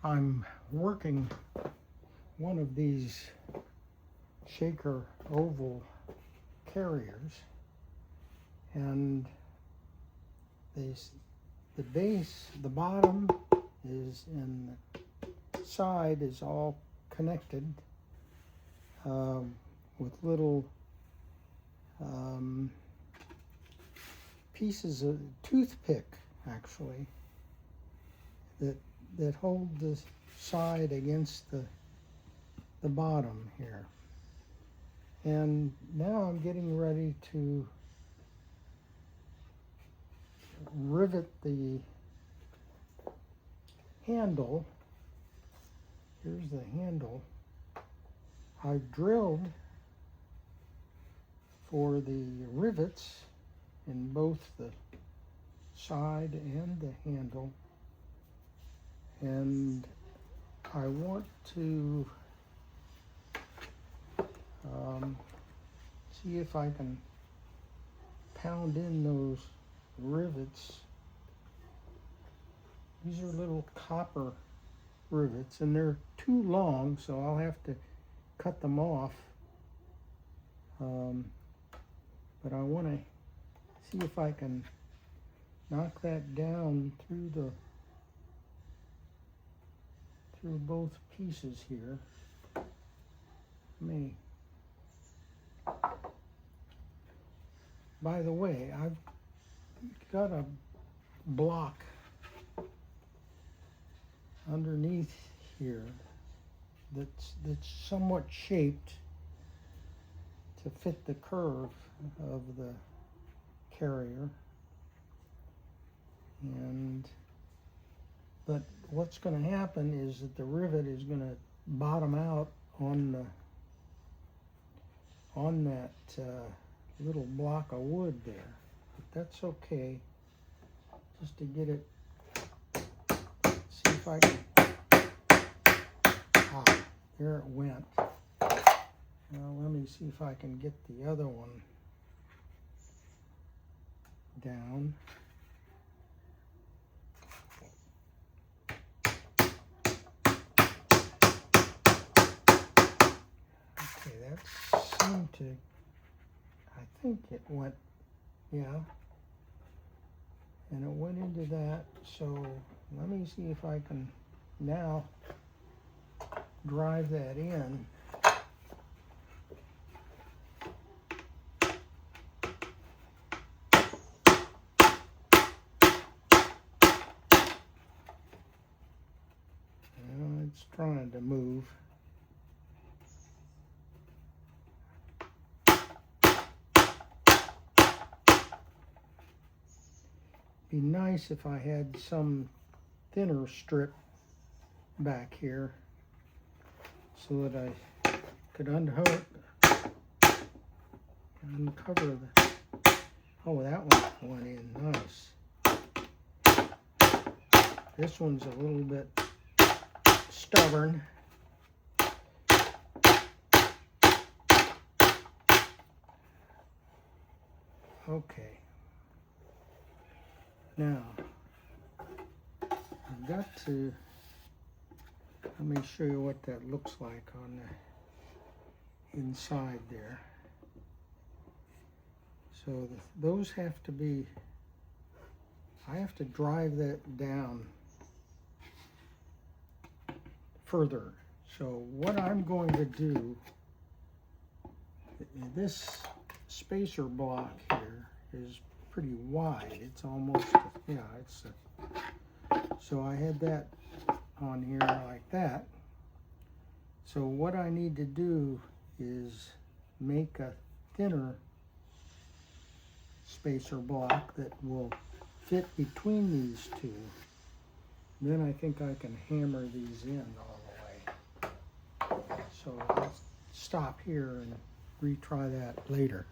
I'm working one of these shaker oval carriers, and the base, the bottom is in the side is all connected with little pieces of toothpick, actually, that hold the side against the bottom here. And now I'm getting ready to rivet the handle. Here's the handle. I've drilled for the rivets in both the side and the handle, and I want to see if I can pound in those rivets. These are little copper rivets, and they're too long, so I'll have to cut them off. But I want to see if I can knock that down through both pieces here. By the way, I've got a block underneath here that's somewhat shaped to fit the curve of the carrier. But what's going to happen is that the rivet is going to bottom out on that little block of wood there. But that's okay, just to get it, see if I can, there it went. Now let me see if I can get the other one down. Okay, that seemed to, I think it went, yeah, and it went into that. So let me see if I can now drive that in. It's trying to move. Be nice if I had some thinner strip back here so that I could uncover the, oh, that one went in nice. This one's a little bit stubborn. Okay. Now, I've got to, let me show you what that looks like on the inside there. So those have to be, I have to drive that down further. So what I'm going to do, this spacer block here is pretty wide. It's almost, yeah, it's so I had that on here like that. So what I need to do is make a thinner spacer block that will fit between these two. Then I think I can hammer these in all the way. So I'll stop here and retry that later.